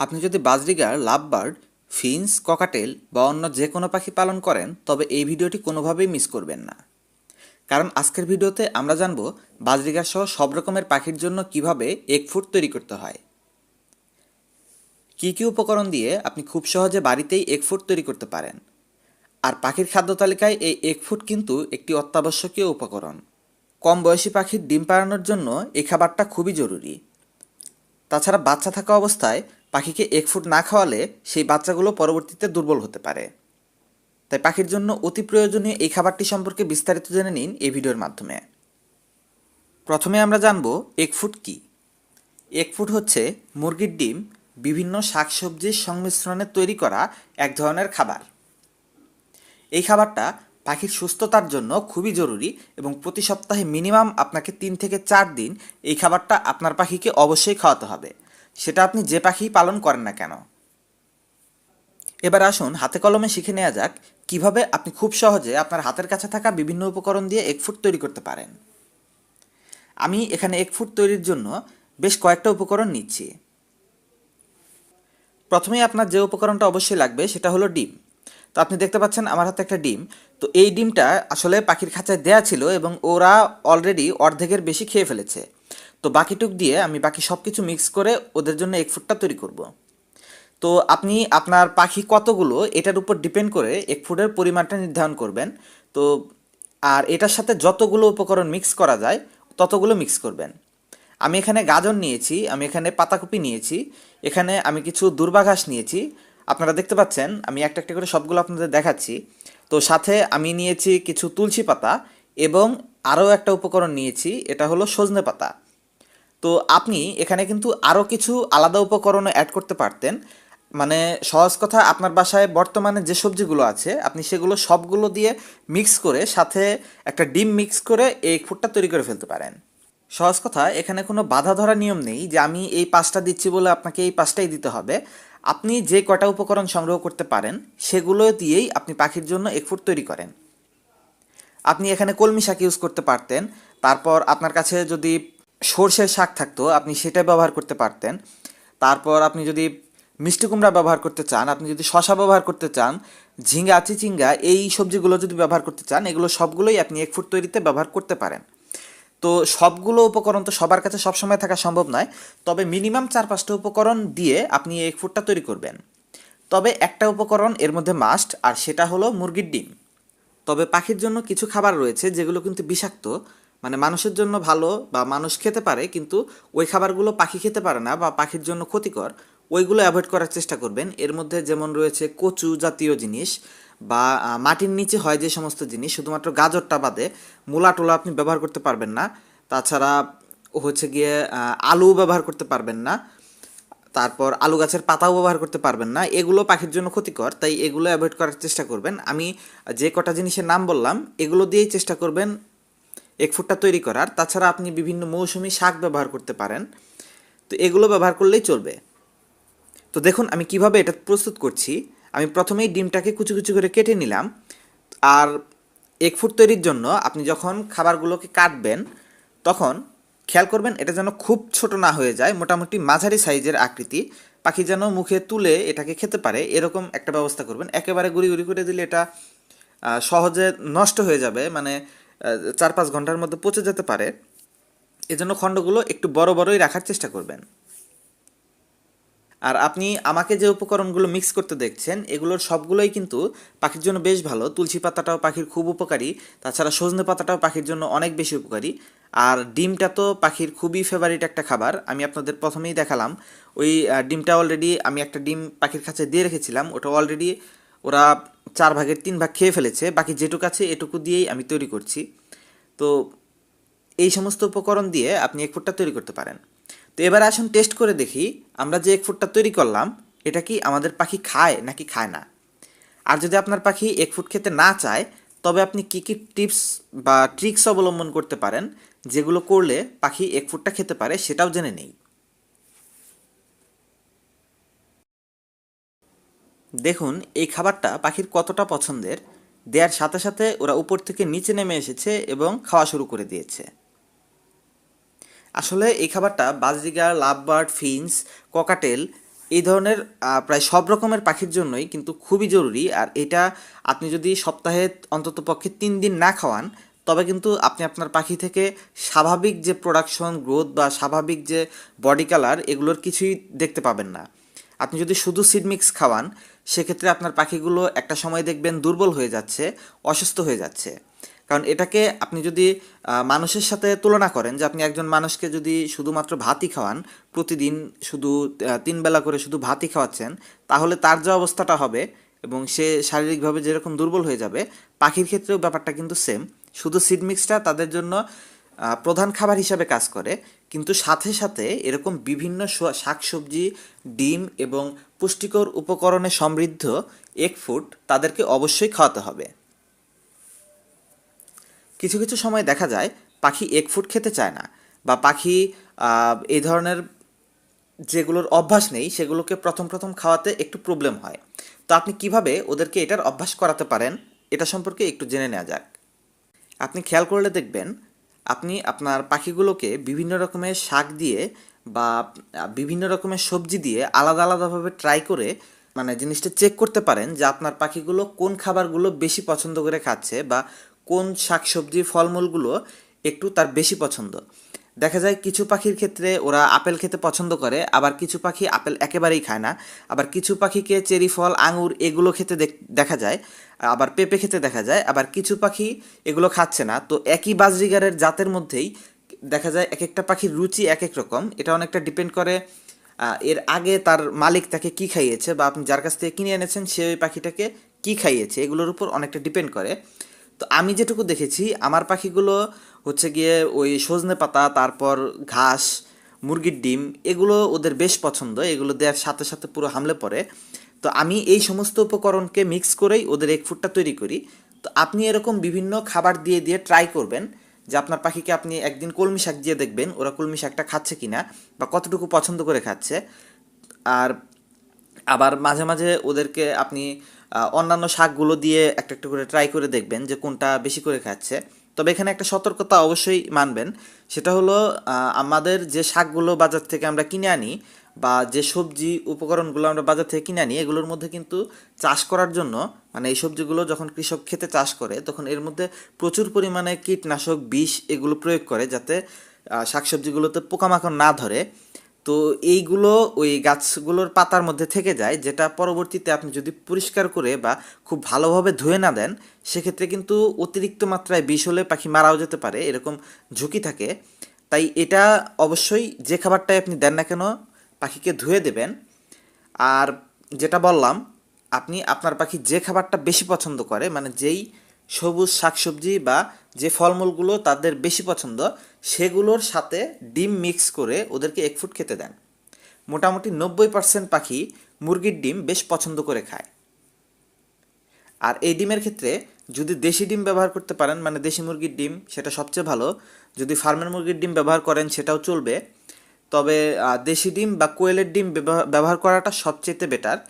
আপনি যদি budgerigar, lovebird, Finch, cockatiel বা অন্য যে কোনো পাখি পালন করেন তবে এই ভিডিওটি কোনোভাবেই মিস করবেন না। কারণ আজকের ভিডিওতে আমরা জানব বাজরিগার সহ সব রকমের পাখির জন্য কিভাবে এগ ফুড তৈরি করতে হয়। কী কী উপকরণ দিয়ে আপনি খুব সহজে বাড়িতেই এগ ফুড তৈরি করতে পারেন। আর পাখির খাদ্য তালিকায় এই এগ ফুড কিন্তু একটি অত্যাবশ্যকীয় উপকরণ। কম বয়সী পাখির ডিম পাড়ানোর জন্য এই খাবারটা খুবই জরুরি। তাছাড়া বাচ্চা থাকা অবস্থায় পাখিকে এগ ফুড না খাওয়ালে সেই বাচ্চাগুলো পরবর্তীতে দুর্বল হতে পারে। তাই পাখির জন্য অতি প্রয়োজনীয় এই খাবারটি সম্পর্কে বিস্তারিত জেনে নিন এই ভিডিওর মাধ্যমে। প্রথমে আমরা জানব এগ ফুড কী। এগ ফুড হচ্ছে মুরগির ডিম বিভিন্ন শাকসবজির সংমিশ্রণে তৈরি করা এক ধরনের খাবার। এই খাবারটা পাখির সুস্থতার জন্য খুবই জরুরি এবং প্রতি সপ্তাহে মিনিমাম আপনাকে 3 থেকে 4 দিন এই খাবারটা আপনার পাখিকে অবশ্যই খাওয়াতে হবে, সেটা আপনি যে পাখিই পালন করেন না কেন। এবার আসুন হাতে কলমে শিখে নেওয়া যাক কিভাবে আপনি খুব সহজে আপনার হাতের কাছে থাকা বিভিন্ন উপকরণ দিয়ে এগ ফুড তৈরি করতে পারেন। আমি এখানে এগ ফুড তৈরির জন্য বেশ কয়েকটা উপকরণ নিচ্ছি। প্রথমেই আপনার যে উপকরণটা অবশ্যই লাগবে সেটা হলো ডিম। তো আপনি দেখতে পাচ্ছেন আমার হাতে একটা ডিম। তো এই ডিমটা আসলে পাখির খাঁচায় দেয়া ছিল এবং ওরা অলরেডি অর্ধেকের বেশি খেয়ে ফেলেছে। তো বাকিটুক দিয়ে আমি বাকি সব কিছু মিক্স করে ওদের জন্য এগ ফুডটা তৈরি করব। তো আপনি আপনার পাখি কতগুলো এটার উপর ডিপেন্ড করে এগ ফুডের পরিমাণটা নির্ধারণ করবেন। তো আর এটার সাথে যতগুলো উপকরণ মিক্স করা যায় ততগুলো মিক্স করবেন। আমি এখানে গাজর নিয়েছি, আমি এখানে পাতাকপি নিয়েছি, এখানে আমি কিছু দূর্বা ঘাস নিয়েছি। আপনারা দেখতে পাচ্ছেন আমি একটা একটা করে সবগুলো আপনাদের দেখাচ্ছি। তো সাথে আমি নিয়েছি কিছু তুলসী পাতা এবং আরও একটা উপকরণ নিয়েছি, এটা হলো সজনে পাতা। তো আপনি এখানে কিন্তু আরও কিছু আলাদা উপকরণও অ্যাড করতে পারতেন। মানে সহজ কথা, আপনার বাসায় বর্তমানে যে সবজিগুলো আছে আপনি সেগুলো সবগুলো দিয়ে মিক্স করে সাথে একটা ডিম মিক্স করে এই ফুডটা তৈরি করে ফেলতে পারেন। সহজ কথা, এখানে কোনো বাধা ধরা নিয়ম নেই যে আমি এই পাঁচটা দিচ্ছি বলে আপনাকে এই পাঁচটাই দিতে হবে। আপনি যে কটা উপকরণ সংগ্রহ করতে পারেন সেগুলো দিয়েই আপনি পাখির জন্য এগ ফুড তৈরি করেন। আপনি এখানে কলমি শাক ইউজ করতে পারতেন। তারপর আপনার কাছে যদি সর্ষের শাক থাকতো আপনি সেটা ব্যবহার করতে পারতেন। তারপর আপনি যদি মিষ্টি কুমড়া ব্যবহার করতে চান, আপনি যদি শশা ব্যবহার করতে চান, ঝিঙ্গা, চিচিঙ্গা এই সবজিগুলো যদি ব্যবহার করতে চান, এগুলো সবগুলোই আপনি এগ ফুড তৈরিতে ব্যবহার করতে পারেন। তো সবগুলো উপকরণ তো সবার কাছে সবসময় থাকা সম্ভব নয়, তবে মিনিমাম 4-5টা উপকরণ দিয়ে আপনি এগ ফুডটা তৈরি করবেন। তবে একটা উপকরণ এর মধ্যে মাস্ট, আর সেটা হলো মুরগির ডিম। তবে পাখির জন্য কিছু খাবার রয়েছে যেগুলো কিন্তু বিষাক্ত, মানে মানুষের জন্য ভালো বা মানুষ খেতে পারে কিন্তু ওই খাবারগুলো পাখি খেতে পারে না বা পাখির জন্য ক্ষতিকর। ওইগুলো অ্যাভয়েড করার চেষ্টা করবেন। এর মধ্যে যেমন রয়েছে কচু জাতীয় জিনিস বা মাটির নিচে হয় যে সমস্ত জিনিস, শুধুমাত্র গাজরটা বাদে মূলা টোলা আপনি ব্যবহার করতে পারবেন না। তাছাড়া হচ্ছে গিয়ে আলু ব্যবহার করতে পারবেন না। তারপর আলু গাছের পাতাও ব্যবহার করতে পারবেন না, এগুলো পাখির জন্য ক্ষতিকর, তাই এগুলো অ্যাভয়েড করার চেষ্টা করবেন। আমি যে কটা জিনিসের নাম বললাম এগুলো দিয়েই চেষ্টা করবেন এগ ফুডটা তৈরি করার। তাছাড়া আপনি বিভিন্ন মৌসুমি শাক ব্যবহার করতে পারেন, তো এগুলো ব্যবহার করলেই চলবে। তো দেখুন আমি কিভাবে এটা প্রস্তুত করছি। আমি প্রথমেই ডিমটাকে কুচি কুচি করে কেটে নিলাম। আর এগ ফুড তৈরির জন্য আপনি যখন খাবারগুলোকে কাটবেন তখন খেয়াল করবেন এটা যেন খুব ছোট না হয়ে যায়, মোটামুটি মাঝারি সাইজের আকৃতি। পাখি যেন মুখে তুলে এটাকে খেতে পারে এরকম একটা ব্যবস্থা করবেন। একেবারে গুঁড়ি গুঁড়ি করে দিলে এটা সহজে নষ্ট হয়ে যাবে, মানে 4-5 ঘন্টার মধ্যে পচে যেতে পারে। এজন্য খণ্ডগুলো একটু বড় বড়ই রাখার চেষ্টা করবেন। আর আপনি আমাকে যে উপকরণগুলো মিক্স করতে দেখছেন এগুলোর সবগুলোই কিন্তু পাখির জন্য বেশ ভালো। তুলসী পাতাটাও পাখির খুব উপকারী, তাছাড়া সজনে পাতাটাও পাখির জন্য অনেক বেশি উপকারী। আর ডিমটা তো পাখির খুবই ফেভারিট একটা খাবার। আমি আপনাদের প্রথমেই দেখালাম ওই ডিমটা অলরেডি আমি একটা ডিম পাখির কাছে দিয়ে রেখেছিলাম, ওটা অলরেডি ওরা 4 ভাগের 3 ভাগ খেয়ে ফেলেছে। বাকি যেটুকু আছে এটুকু দিয়েই আমি তৈরি করছি। তো এই সমস্ত উপকরণ দিয়ে আপনি এগ ফুডটা তৈরি করতে পারেন। তো এবার আসুন টেস্ট করে দেখি আমরা যে এগ ফুডটা তৈরি করলাম এটা কি আমাদের পাখি খায় নাকি খায় না। আর যদি আপনার পাখি এগ ফুড খেতে না চায় তবে আপনি কী কী টিপস বা ট্রিক্স অবলম্বন করতে পারেন যেগুলো করলে পাখি এগ ফুডটা খেতে পারে সেটাও জেনে নেই। দেখুন এই খাবারটা পাখির কতটা পছন্দের। দেওয়ার সাথে সাথে ওরা উপর থেকে নিচে নেমে এসেছে এবং খাওয়া শুরু করে দিয়েছে। আসলে এই খাবারটা বাজরিগার, লাভবার্ড, ফিঞ্চ, ককাটেল এই ধরনের প্রায় সব রকমের পাখির জন্যই কিন্তু খুবই জরুরি। আর এটা আপনি যদি সপ্তাহে অন্ততপক্ষে 3 দিন না খাওয়ান, তবে কিন্তু আপনি আপনার পাখি থেকে স্বাভাবিক যে প্রোডাকশন গ্রোথ বা স্বাভাবিক যে বডি কালার এগুলোর কিছুই দেখতে পাবেন না। আপনি যদি শুধু সিড মিক্স খাওয়ান, সেক্ষেত্রে আপনার পাখিগুলো একটা সময় দেখবেন দুর্বল হয়ে যাচ্ছে, অসুস্থ হয়ে যাচ্ছে। কারণ এটাকে আপনি যদি মানুষের সাথে তুলনা করেন, যে আপনি একজন মানুষকে যদি শুধুমাত্র ভাতই খাওয়ান, প্রতিদিন শুধু 3 বেলা করে শুধু ভাতই খাওয়াচ্ছেন, তাহলে তার যে অবস্থাটা হবে এবং সে শারীরিকভাবে যেরকম দুর্বল হয়ে যাবে, পাখির ক্ষেত্রেও ব্যাপারটা কিন্তু সেম। শুধু সিড মিক্সটা তাদের জন্য প্রধান খাবার হিসাবে কাজ করে, কিন্তু সাথে সাথে এরকম বিভিন্ন শাকসবজি, ডিম এবং পুষ্টিকর উপকরণে সমৃদ্ধ এগ ফুড তাদেরকে অবশ্যই খাওয়াতে হবে। কিছু কিছু সময় দেখা যায় পাখি এগ ফুড খেতে চায় না, বা পাখি এই ধরনের যেগুলোর অভ্যাস নেই সেগুলোকে প্রথম প্রথম খাওয়াতে একটু প্রবলেম হয়। তো আপনি কিভাবে ওদেরকে এটার অভ্যাস করাতে পারেন, এটা সম্পর্কে একটু জেনে নেওয়া যাক। আপনি খেয়াল করলে দেখবেন, আপনি আপনার পাখিগুলোকে বিভিন্ন রকমের শাক দিয়ে বা বিভিন্ন রকমের সবজি দিয়ে আলাদা আলাদাভাবে ট্রাই করে মানে জিনিসটা চেক করতে পারেন যে আপনার পাখিগুলো কোন খাবারগুলো বেশি পছন্দ করে খাচ্ছে, বা কোন শাকসবজি ফলমূলগুলো একটু তার বেশি পছন্দ। দেখা যায় কিছু পাখির ক্ষেত্রে ওরা আপেল খেতে পছন্দ করে, আবার কিছু পাখি আপেল একেবারেই খায় না, আবার কিছু পাখিকে চেরি ফল, আঙুর এগুলো খেতে দেখা যায়, আবার পেঁপে খেতে দেখা যায়, আবার কিছু পাখি এগুলো খাচ্ছে না। তো একই বাজরিগারের জাতের মধ্যেই দেখা যায় এক একটা পাখির রুচি এক এক রকম। এটা অনেকটা ডিপেন্ড করে এর আগে তার মালিক তাকে কি খাইয়েছে, বা আপনি যার কাছ থেকে কিনে এনেছেন সে ওই পাখিটাকে কি খাইয়েছে, এগুলোর উপর অনেকটা ডিপেন্ড করে। তো আমি যেটুকু দেখেছি, আমার পাখিগুলো হচ্ছে গিয়ে ওই সজনে পাতা, তারপর ঘাস, মুরগির ডিম এগুলো ওদের বেশ পছন্দ, এগুলো দেওয়ার সাথে সাথে পুরো হামলে পড়ে। তো আমি এই সমস্ত উপকরণকে মিক্স করেই ওদের এগ ফুডটা তৈরি করি। তো আপনি এরকম বিভিন্ন খাবার দিয়ে দিয়ে ট্রাই করবেন, যে আপনার পাখিকে আপনি একদিন কলমি শাক দিয়ে দেখবেন ওরা কলমি শাকটা খাচ্ছে কিনা, বা কতটুকু পছন্দ করে খাচ্ছে। আর আবার মাঝে মাঝে ওদেরকে আপনি অন্যান্য শাকগুলো দিয়ে একটা একটা করে ট্রাই করে দেখবেন যে কোনটা বেশি করে খাচ্ছে। তবে এখানে একটা সতর্কতা অবশ্যই মানবেন, সেটা হলো আমাদের যে শাকগুলো বাজার থেকে আমরা কিনে আনি, বা যে সবজি উপকরণগুলো আমরা বাজার থেকে কিনে আনি, এগুলোর মধ্যে কিন্তু চাষ করার জন্য মানে এই সবজিগুলো যখন কৃষক খেতে চাষ করে, তখন এর মধ্যে প্রচুর পরিমাণে কীটনাশক বিষ এগুলো প্রয়োগ করে, যাতে শাকসবজিগুলোতে পোকামাকড় না ধরে। তো এইগুলো ওই গাছগুলোর পাতার মধ্যে থেকে যায়, যেটা পরবর্তীতে আপনি যদি পরিষ্কার করে বা খুব ভালোভাবে ধুয়ে না দেন, সেক্ষেত্রে কিন্তু অতিরিক্ত মাত্রায় বিষ হলে পাখি মারাও যেতে পারে, এরকম ঝুঁকি থাকে। তাই এটা অবশ্যই যে খাবারটাই আপনি দেন না কেন পাখিকে ধুয়ে দেবেন। আর যেটা বললাম, আপনি আপনার পাখি যে খাবারটা বেশি পছন্দ করে, মানে যেই সবুজ শাকসবজি বা যে ফলমূলগুলো তাদের বেশি পছন্দ, সেগুলোর সাথে ডিম মিক্স করে ওদেরকে এগ ফুড খেতে দেন। মোটামুটি 90% পাখি মুরগির ডিম বেশ পছন্দ করে খায়। আর এই ডিমের ক্ষেত্রে যদি দেশি ডিম ব্যবহার করতে পারেন, মানে দেশি মুরগির ডিম, সেটা সবচেয়ে ভালো। যদি ফার্মের মুরগির ডিম ব্যবহার করেন সেটাও চলবে, তবে দেশি ডিম বা কোয়েলের ডিম ব্যবহার করাটা সবচেয়ে বেটার।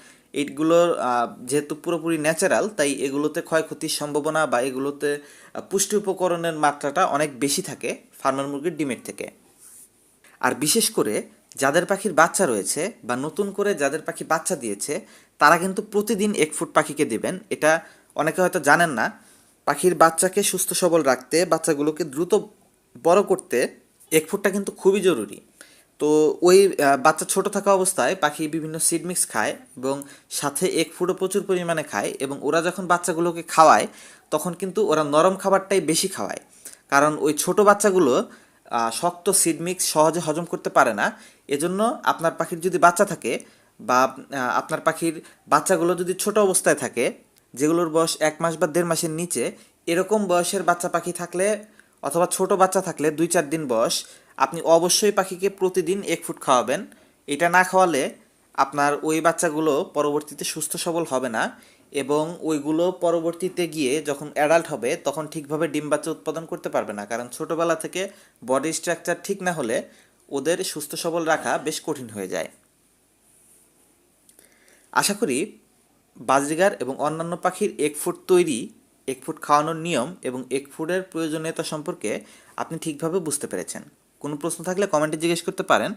এইগুলোর যেহেতু পুরোপুরি ন্যাচারাল, তাই এগুলোতে ক্ষয়ক্ষতির সম্ভাবনা বা এগুলোতে পুষ্টি উপকরণের মাত্রাটা অনেক বেশি থাকে ফার্মের মুরগির ডিমের থেকে। আর বিশেষ করে যাদের পাখির বাচ্চা রয়েছে বা নতুন করে যাদের পাখি বাচ্চা দিয়েছে, তারা কিন্তু প্রতিদিন এক ফুট পাখিকে দেবেন। এটা অনেকে হয়তো জানেন না। পাখির বাচ্চাকে সুস্থ সবল রাখতে, বাচ্চাগুলোকে দ্রুত বড় করতে এক ফুটটা কিন্তু খুবই জরুরি। তো ওই বাচ্চা ছোট থাকা অবস্থায় পাখি বিভিন্ন সিড মিক্স খায় এবং সাথে এক ফুটও প্রচুর পরিমাণে খায়, এবং ওরা যখন বাচ্চাগুলোকে খাওয়ায় তখন কিন্তু ওরা নরম খাবারটাই বেশি খাওয়ায়। কারণ ওই ছোট বাচ্চাগুলো শক্ত সিড মিক্স সহজে হজম করতে পারে না। এজন্য আপনার পাখির যদি বাচ্চা থাকে, বা আপনার পাখির বাচ্চাগুলো যদি ছোট অবস্থায় থাকে, যেগুলোর বয়স 1 মাস বা 1.5 মাসের নিচে, এরকম বয়সের বাচ্চা পাখি থাকলে অথবা ছোট বাচ্চা থাকলে 2-4 দিন বয়স, আপনি অবশ্যই পাখিকে প্রতিদিন এক ফুট খাওয়াবেন। এটা না খাওয়ালে আপনার ওই বাচ্চাগুলো পরবর্তীতে সুস্থ সবল হবে না, এবং ওইগুলো পরবর্তীতে গিয়ে যখন অ্যাডাল্ট হবে তখন ঠিকভাবে ডিম বাচ্চা উৎপাদন করতে পারবে না, কারণ ছোটোবেলা থেকে বডি স্ট্রাকচার ঠিক না হলে ওদের সুস্থ সবল রাখা বেশ কঠিন হয়ে যায়। আশা করি বাজরিগার এবং অন্যান্য পাখির এগ ফুড তৈরি, এগ ফুড খাওয়ানোর নিয়ম এবং এগ ফুডের প্রয়োজনীয়তা সম্পর্কে আপনি ঠিকভাবে বুঝতে পেরেছেন। কোনো প্রশ্ন থাকলে কমেন্টে জিজ্ঞেস করতে পারেন।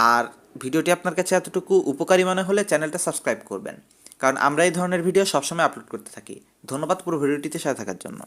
আর ভিডিওটি আপনার কাছে এতটুকু উপকারী মনে হলে চ্যানেলটা সাবস্ক্রাইব করবেন, কারণ আমরা এই ধরনের ভিডিও সবসময় আপলোড করতে থাকি। ধন্যবাদ পুরো ভিডিওটিতে সাথে থাকার জন্য।